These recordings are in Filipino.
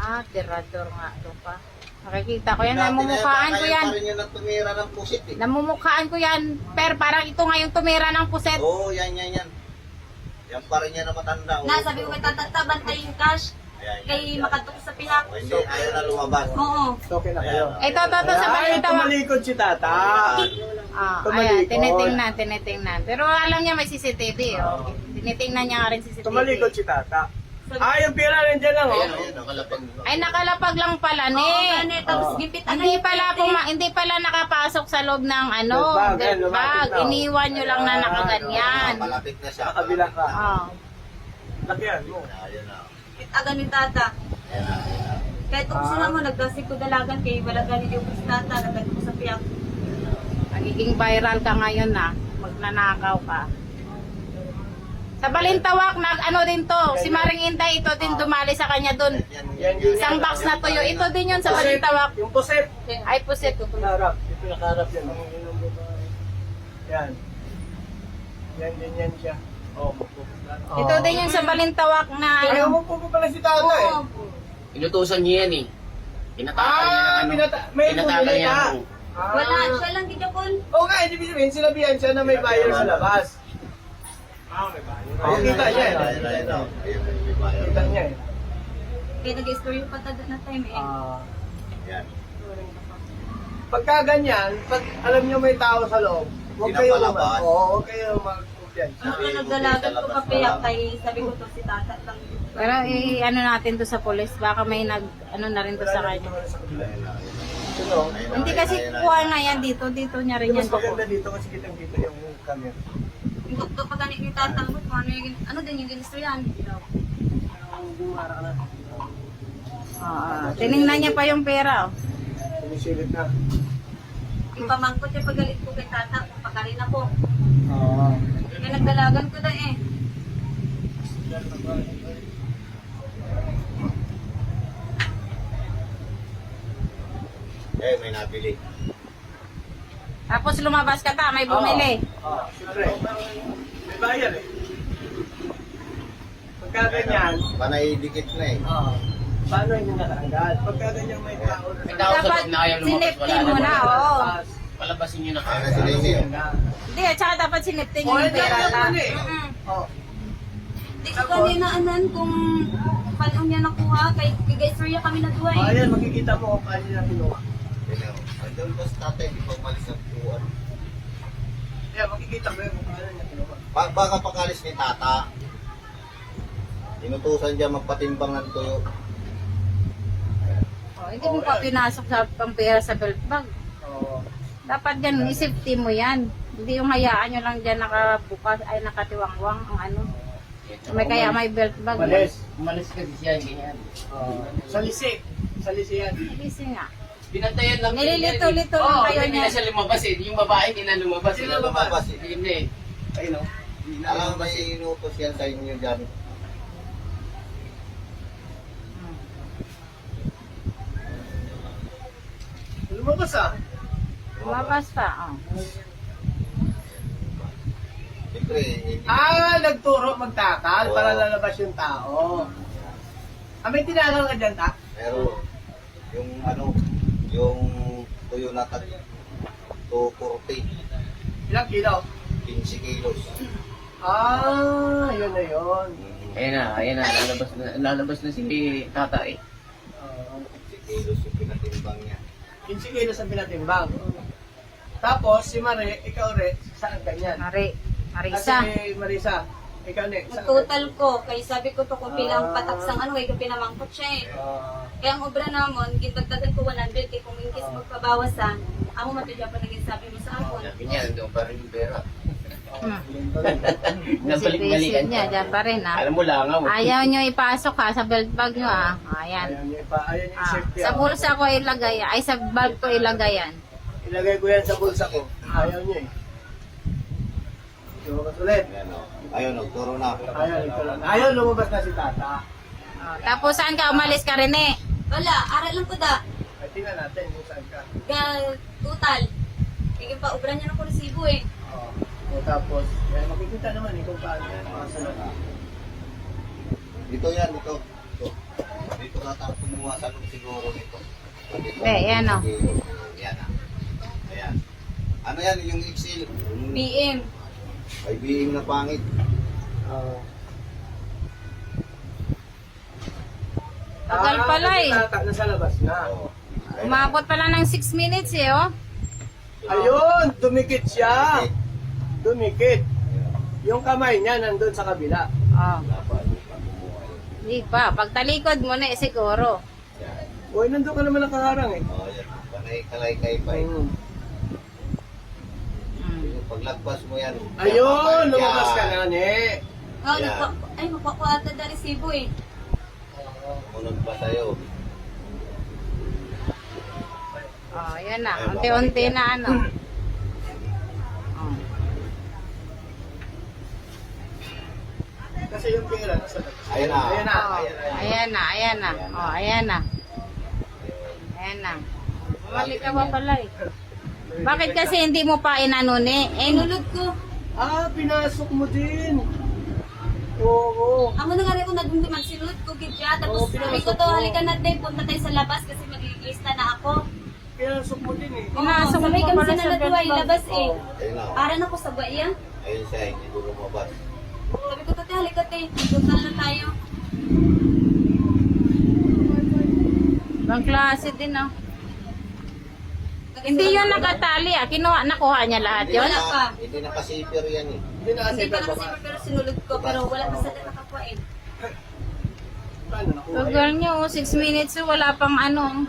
Tirador nga doon pa. Nakikita ko yan, namumukhaan ko yan. Kaya pa rin yun ang tumira ng pusit eh. Namumukhaan ko yan. Pero parang ito nga yung tumira ng puset. Oo, yan. Yan pa rin yan na matanda. Na, sabi ko kay tatabantay yung cash. Kay makatok sa piyak. Hindi, ayaw na lumabas. Oo. Okay na kayo. Ito, sa Ay, balita. tumalikod si tata. Ayan, tinitingnan. Pero alam niya may CCTV, oh. Tinitingnan niya nga rin CCTV. Tumalikod si tata. Yung pira nandiyan lang, oh. Ayun, nakalapag. Ay, nakalapag lang pala, ni. Oo, tapos gipitan Hindi pala nakapasok sa loob ng Belt bag, belt lumapit bag. na, oh. Iniwan nyo lang na nakaganyan. Malapit na siya. Nakabila ka. Oh. Lakihan mo. Ayun na. Itagan ni tata. Ayan na. Kahit kung sila mo, nagdasig ko dalagan kay wala ganit yung tata, nagdasig ko sa piyak. Magiging viral ka ngayon na. Magnanakaw ka. Sa Balintawak, din to. Si Maring Inday, ito din dumali sa kanya dun. Yan, yun. Isang box na tuyo. Ito din yun sa Balintawak. Yung puset. Ay, puset. Dito nakaharap yan. Yan. Yan din yan siya. Ito din yun sa Balintawak na Ayaw mo po pala si tata eh. Oo. Inutusan niya yan eh. Pinatakal niya ng may pinatakal niya ka. ng Wala, siya lang gidapon. Oo nga, hindi sabihin, sinabihan siya na may buyer sa labas. May buyer. Oo, kita niya eh. Kita niya eh. Kaya nag-story pa tada na time eh. Yan. Pagka ganyan, pag alam niyo may tao sa loob, huwag kayo Pinapalabas. huwag kayo mag-confiance. Ako nagdalagan ko pa piyak kay sabi ko to si tata lang. Pero natin to sa police. Baka may na rin to sa kanya. Hindi kasi kuha nga yan dito. Dito niya rin yan. Mas maganda dito kasi kitang-kita yung camera. Yung doktor pa ganit ni tata mo, kung ano din yung ginistoryan. Tiningnan niya pa yung pera. Oh. Sinisilip na. Yung pamangkot siya pagalit ko kay tata, pagkarin ako. Oo. Kaya nagdalagan ko na eh. May nabili. Tapos lumabas ka ta, may bumili. Siyempre. May buyer eh. Pagka ganyan, Panay dikit na eh. paano yung nakagad? Pagka ganyan may tao na May tao sa loob na kaya lumabas. siniptin Wala mo na, na. oo. Palabasin niyo na Ano kaya. sila yun? Hindi, at saka dapat siniptin niyo Oh, yung pera ta. Di ko kanina anan kung paano niya nakuha, kay Gaysoria kami nagduwa eh. Ayan, makikita mo kung paano niya kinuha. Andun pa sa tatay, di pa umalis ang tuwan. Ayan, makikita mo yun kung paano niya kinuha. Baka pakalis ni tata, inutusan niya magpatimbang ng tuyo. Hindi mo pa pinasok sa pampera sa belt bag. Oo. Dapat ganun, isipti mo yan. Hindi yung hayaan nyo lang dyan nakabukas, ay nakatiwangwang ang ano. May kaya may belt bag. Malis. Umalis kasi siya, ganyan. Salisi. Salisi yan. Kasi nga. Pinantayan lang. Nililito-lito lang kayo Hindi niya. na siya lumabas eh. Yung babae hindi na lumabas. Hindi na lumabas eh. Hindi. Ayun o. Alam mo, may inutos yan sa inyo dyan. Lumabas ah. Lumabas pa. Oh. Siyempre, Nagturo magtakal para lalabas yung tao. May tinakal ka dyan, ta? pero yung yung tuyo na tag 240, Ilang kilo? 15 kilos. Yun na yun. Ayan na. Lalabas na si tata eh. 15 kilos yung pinatimbang niya. 15 kilos ang pinatimbang. Tapos, si Mare, ikaw re, saan ka niyan? Marisa. Kasi Marisa, ikaw ne, saan ka? Total ko, kay sabi ko to kung pilang pataksang kay kung pinamangkot siya eh. Kaya ang obra namon, gintagtagan ko 100 kay kung in case magpabawasan, amo matudya pa naging sabi mo sa akon. Ganyan, doon pa rin yung pera. Basic niya, dyan pa rin ha. Alam mo lang ah. Ayaw nyo ipasok ha, sa belt bag nyo ha. Ayan. Ayan yung safety. Sa bulsa ko ilagay, ay sa bag ko ilagay yan. Ilagay ko yan sa bulsa ko. Ayaw niya eh. Lumabas ulit. Ayan o. Ayun, nagturo na. Ayaw, lumabas na si tata. Tapos saan ka umalis ka rin eh? Wala, aral lang ko da. Ay, tingnan natin kung saan ka. Total. Kaya pa obra niya ng resibo eh. Tapos, makikita naman kung paano yan. Dito yan, dito. Dito ka tayo kumuha sa loob siguro nito. Yan o. Yan ah. Ayan. Ano yan yung Excel? PM. Ay being na pangit. Tagal pala eh. Nasa labas na. Oh. Umabot pala ng 6 minutes eh, oh. Ayun, dumikit siya. Dumikit. Yung kamay niya nandun sa kabila. Oh. Hindi pa. Pagtalikod mo na eh, siguro. Uy, nandun ka naman nakaharang eh. Oh, yan. Panay kalay-kay pa eh. Hmm. Paglagpas mo yan. Ayun, yan. lumabas ka na, ne. Oh, Yeah. ay, magpakuata na resibo eh. Munod pa sa'yo. Oh, yan na. Unti-unti na ano. Oh. Kasi yung pera nasa labas. Ayan na. Ayan na. Oh, ayan na, ayan na. Oh, ayan na. Ayan na. Bumalik ka pa pala eh. Bakit kasi hindi mo pa inanuni? Eh, Inulog ko. Ah, pinasok mo din. Oo. Amo na nga rin kung nagmumag sinulog ko gidya. Tapos Oo, sabi ko pinasok to, mo. halika na din, punta tayo sa labas kasi mag-i-lista na ako. Pinasok mo din eh. Pinasok mo sabay pa kami pala sa sa natuwa, bed labas eh. Ayun na. Para na ko sa buhay. Ayun siya, hindi ko lumabas. Sabi ko, tate, halika te, total na tayo. ibang klase din oh. Hindi yun nakatali ah. Nakuha niya lahat yun. Wala pa. Hindi nakasipir yan eh. Hindi na kasi Hindi pa naman siguro pero sinulog ko, pero wala pa sa nakakuha eh. Paano nakuha Tagal nyo, 6 minutes oh, wala pang ano.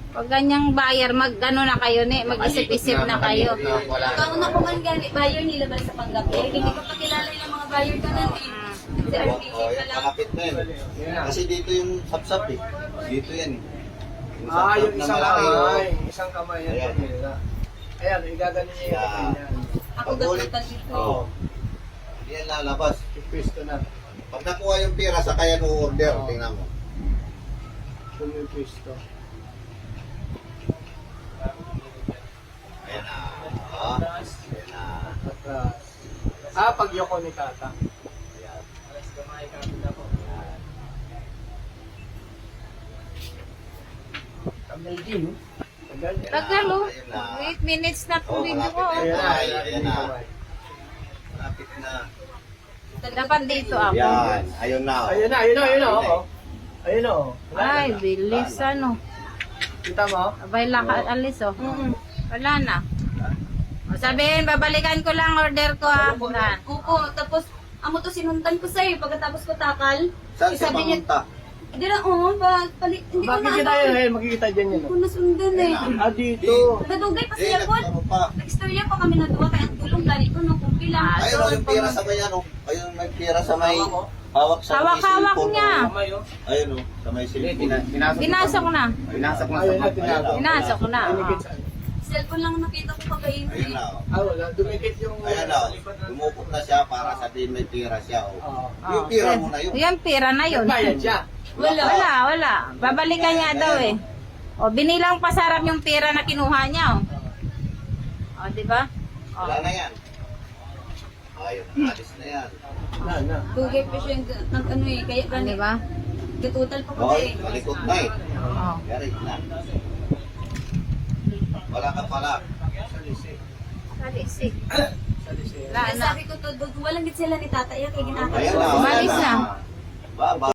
Pag ganyang buyer, mag-ano na kayo ni, mag-isip-isip na kayo. Wala Ikaw na ko man gali, buyer nila ba sa panggabi? Hindi ko pa kilala yung mga buyer ka nan eh. Si RPA Oh, pa yan, lang. malapit na yun. Kasi dito yung sapsap eh. Dito yan eh. Ah, yung sapsap na isang malaki, oh. kamay. Isang kamay yan. Ayan. Ayan, igaganon niya yung kamay niya. Ako Pag-ulit, gatutan dito. oh, hindi yan lalabas. Ipisto na. Pag nakuha yung pira, sa kaya no-order, tingnan mo. Pumipisto. Ayan na. Oh, ayan na. Atras. Ah, pag yoko ni tata. Ayan. Tagal din, no? Tagal. Tagal oh. Ayun na. 8 minutes na Oh, po video ko. malapit Oh. na. Ayan na, Ayan na. kamay. Malapit na. Dapat dito ako. Yan. Ayun na. oh. Ayun na, ayun na, ayun na. Oh. Ayun na. Oh. Wala Ay, na. bilis ano. Kita mo? Abay lakad alis oh. Wala na. O sabihin, babalikan ko lang order ko ah. Na. Opo, tapos amo to sinuntan ko sa'yo pagkatapos ko takal. Saan siya Sabi niya, pamunta? hindi na, hindi ko na Makikita yun, ayun, makikita dyan yun. Hindi ko nasundan eh. Ah, dito. Nadugay pa Eh, siya po. nagturo pa. Nag-istorya pa kami na duwa kaya ang tulong ganito nung kumpila. Ayun oh, yung pira sa may ano. Ayun may pira sa may hawak sa may Hawak-hawak cellphone, niya. oh. Kamay, oh. Ayun oh, sa may cellphone. Pinasok na. Pinasok na Ayun na, sa tinago. Pinasok na. Dinikit Oh. sa... Cellphone lang nakita ko pagkain Ayun na. oh. Ah, wala. Dumikit yung... Ayan na. Dumukot na siya para sabihin may pira siya. Oh. Oo. Yung pira mo na yun. Yung pira na yun. Nagbayad siya. Wala. Babalikan niya daw eh. O, binilang pasarap yung pira na kinuha niya oh. O, di ba? O. Wala na yan. Ayun, alis na yan. Wala na. Dugay pa siya ng ano eh. Kaya Di ganito. ba? Katutal pa ko Okay, eh. malikot na eh. O. Yari na. Wala ka pala. Salisik. Salisik. Salisik. Wala Kaya na. sabi ko to, walang git sila ni tatay kaya ginagawa. Ayan na. Umalis ayan na. Baba.